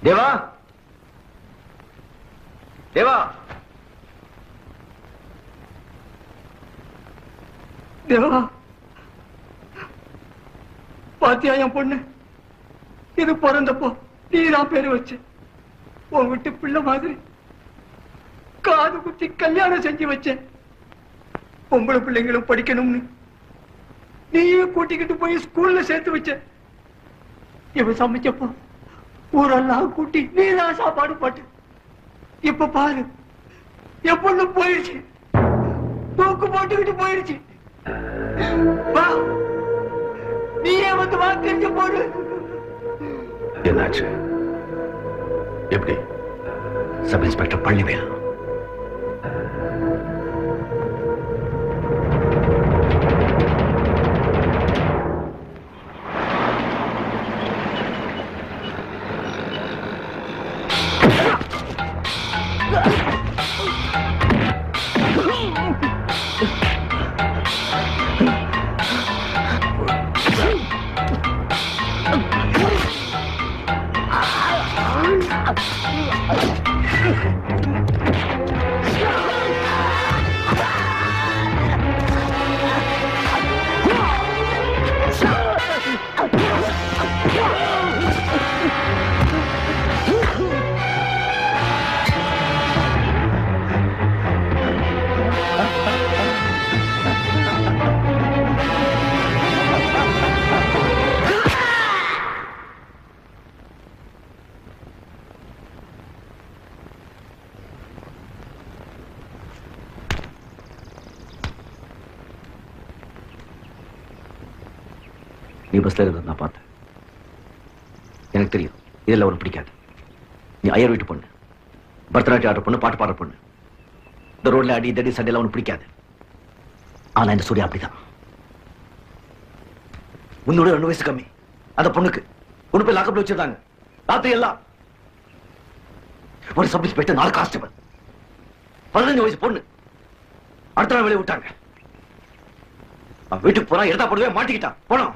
தேவா தேவா தேவா, பாத்தியா என் பொண்ணு? இது பிறந்தப்போ நீதான் பேரு வச்சு உன் விட்டு பிள்ளை மாதிரி காது குத்தி கல்யாணம் செஞ்சு வச்சேன். பொம்பளை பிள்ளைங்களும் படிக்கணும்னு நீயே கூட்டிக்கிட்டு போய் ஸ்கூல்ல சேர்த்து வச்ச. இவ சமைச்சப்போ ஊரெல்லாம் கூட்டி நீதான் சாப்பாடு போட்டு. இப்ப பாரு, என் பொண்ணு போயிடுச்சு, தூக்கு போட்டுக்கிட்டு போயிடுச்சு. வா, நீயே வந்து வாக்கு போடு. என்னாச்சு? எப்படி? சப் இன்ஸ்பெக்டர் பழனிவேல் நீ பஸ்ல இருக்கிறது நான் பார்த்தேன். எனக்கு தெரியும் இதெல்லாம் உனக்கு பிடிக்காது. நீ ஐயர் வீட்டு பொண்ணு, பரதநாட்டியம் ஆடுற பொண்ணு, பாட்டு பாடுற பொண்ணு. இந்த ரோட்ல அடி தடி சண்டையெல்லாம் உனக்கு பிடிக்காது. ஆனா இந்த சூர்யா அப்படிதான். உன்னோட 2 வயசு கம்மி. அந்த பொண்ணுக்கு ஒண்ணு போய் லாக்கப்ல வச்சிருந்தாங்க. ராத்திரி எல்லாம் ஒரு சப் இன்ஸ்பெக்டர், 4 கான்ஸ்டபிள், 15 வயசு பொண்ணு. அடுத்த நாள் வெளியே விட்டாங்க. அவன் வீட்டுக்கு போனா எடுத்தா போடவே மாட்டிக்கிட்டான். போனோம்.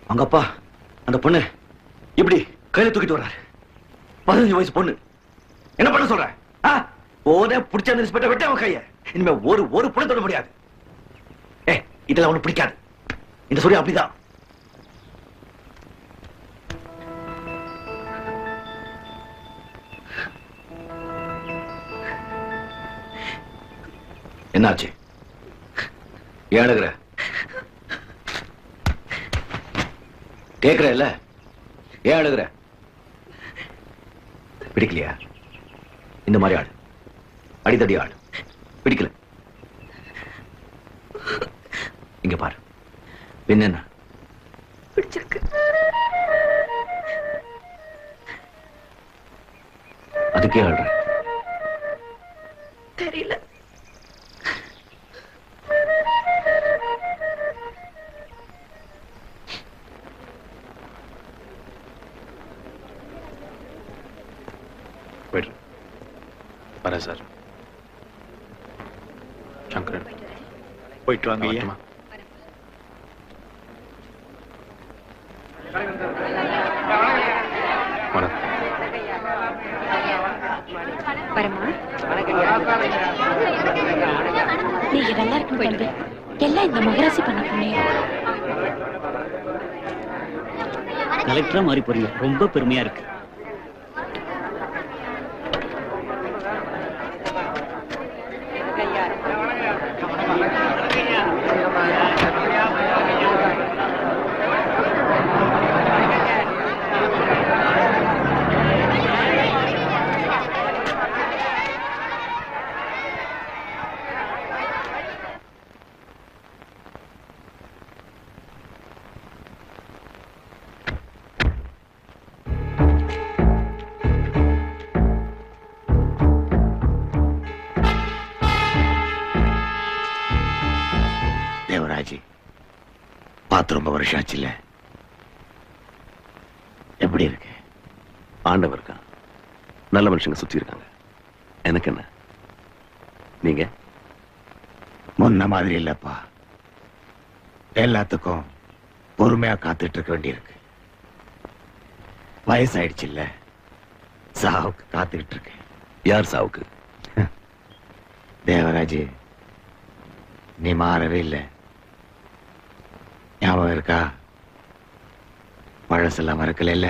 அவங்க அப்பா அந்த பொண்ணு இப்படி கையில தூக்கிட்டு வர்றாரு. 15 வயசு பொண்ணு. என்ன பண்ண சொல்ற? போதே பிடிச்ச அந்த இன்ஸ்பெக்டர் விட்டு அவன் கைய. இனிமே ஒரு பொண்ணு தொட முடியாது. இதெல்லாம் அவனுக்கு பிடிக்காது. இந்த சூர்யா அப்படிதான். என்னாச்சு? ஏன் அழுகுற? கேக்குற இல்ல? ஏன் அழுகுற? பிடிக்கலையா? இந்த மாதிரி ஆடு, அடித்தடி ஆடு பிடிக்கல. இங்க பாரு, என்ன பிடிச்சிருக்கு. அதுக்கே ஆடுற? தெரியல. வரேன் சார். சங்கரன் போயிட்டு வாங்க ஐயா. வரமா? நீங்க நல்லா இருக்கும் தம்பி. எல்லாம் இந்த மகராசி பண்ண புண்ணியம். கலெக்டரா மாறி போறீங்க, ரொம்ப பெருமையா இருக்கு. பார்த்து ரொம்ப வருஷம் ஆச்சுல்ல? எப்படி இருக்கு? ஆண்டவர் இருக்கான், நல்ல மனுஷங்க சுத்தி இருக்காங்க. எனக்கு என்ன? நீங்க முன்ன மாதிரி இல்லப்பா. எல்லாத்துக்கும் பொறுமையா காத்துட்டு இருக்க வேண்டியிருக்கு. வயசாயிடுச்சு இல்ல, சாவுக்கு காத்துக்கிட்டு இருக்கேன். யார் சாவுக்கு? தேவராஜ், நீ மாறவே இல்லை. ஞாபகம் இருக்கா? பழசெல்லாம் மறக்கல இல்ல?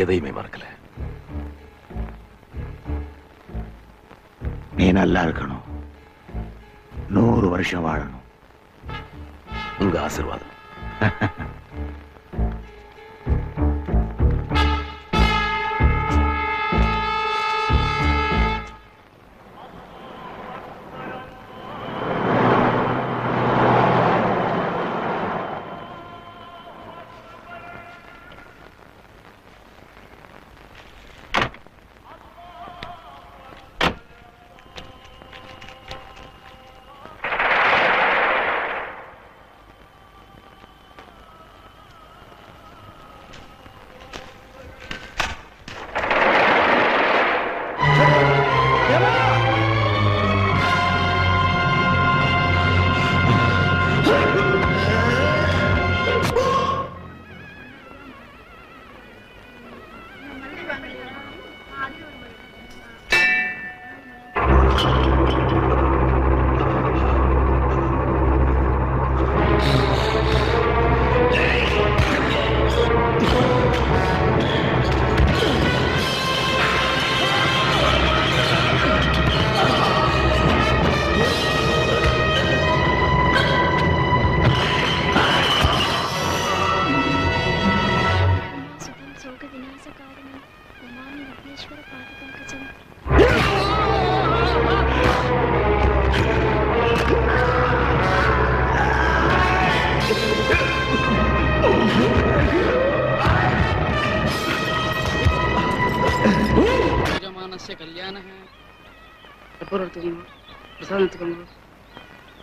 எதையுமே மறக்கல. நீ நல்லா இருக்கணும், 100 வருஷம் வாழணும். உங்க ஆசீர்வாதம்.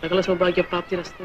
सकल सौभाग्य प्राप्तिरस्तु।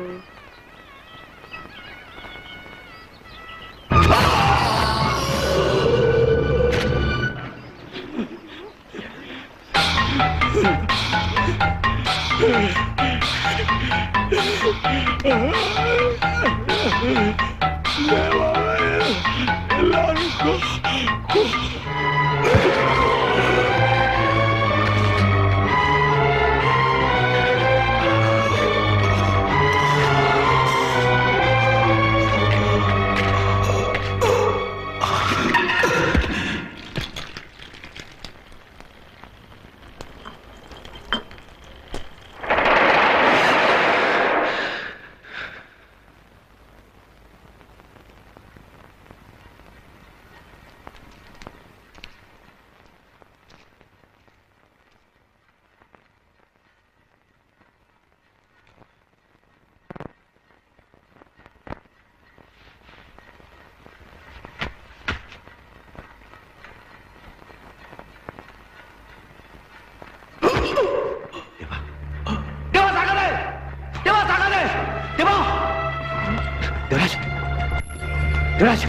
युवराज,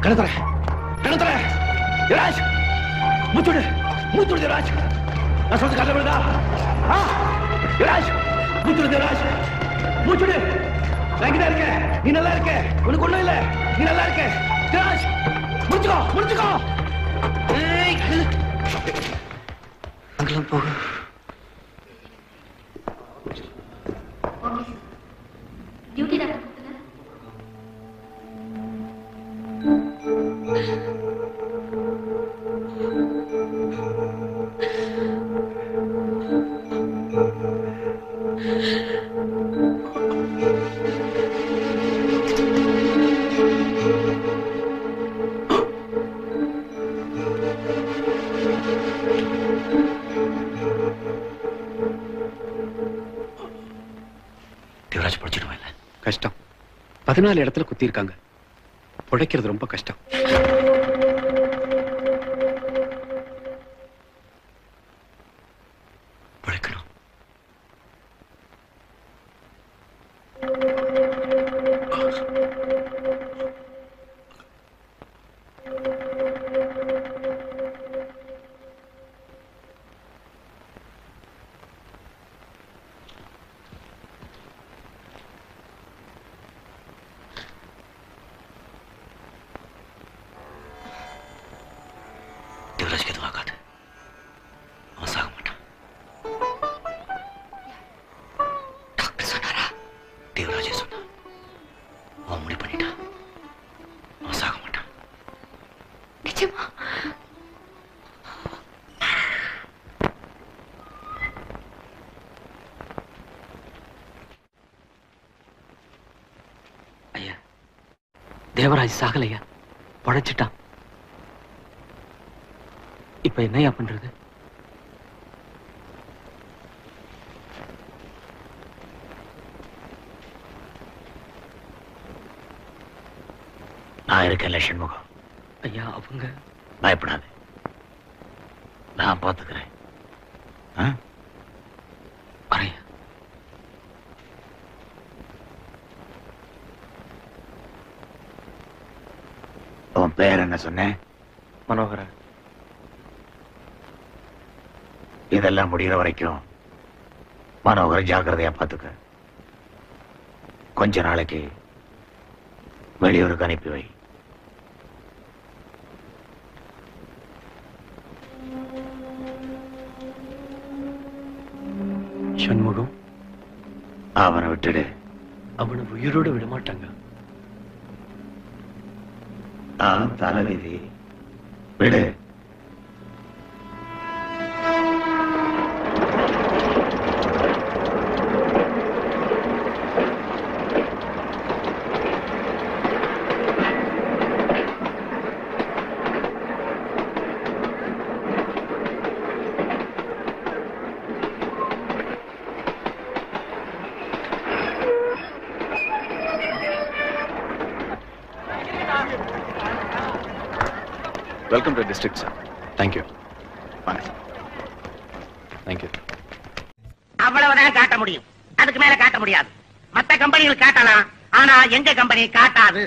कणतरे, कणतरे, युवराज, मुझे युवराज, நான் சொல்றது காதுல விழுதா? युवराज, முத்துடு युवराज, முத்துடு, நான் இங்க இருக்க, நீ நல்லா இருக்க, உனக்கு ஒண்ணும் இல்ல, நீ நல்லா இருக்க, युवराज, முடிச்சுக்கோ, முடிச்சுக்கோ. அங்கெல்லாம் போக. டியூட்டி தான். கஷ்டம். 14 இடத்துல குத்தி இருக்காங்க. புழைக்கிறது ரொம்ப கஷ்டம். புழைக்கணும். நிஜமா? ஐயா, தேவராஜ் சாகலையா, படைச்சிட்டான். இப்ப என்னையா பண்றது? நான் இருக்கேன்ல சண்முகம். ஐயா, அவங்க பயப்படாது, நான் பார்த்துக்கிறேன். வரையா. உன் பேர் என்ன சொன்னேன்? மனோகரன். இதெல்லாம் முடிகிற வரைக்கும் மனோகரை ஜாக்கிரதையா பார்த்துக்க. கொஞ்ச நாளைக்கு வெளியூருக்கு அனுப்பி வை. சண்முகம், அவனை விட்டுடு. அவனை உயிரோட விட மாட்டாங்க. தலைவிதி, விடு. Welcome to district sir. Thank you. Thank you. அவ்வளவுதான் காட்ட முடியும், அதுக்கு மேல காட்ட முடியாது. மத்த கம்பெனிகள் காட்டலாம், ஆனா எங்க கம்பெனி காட்டாது.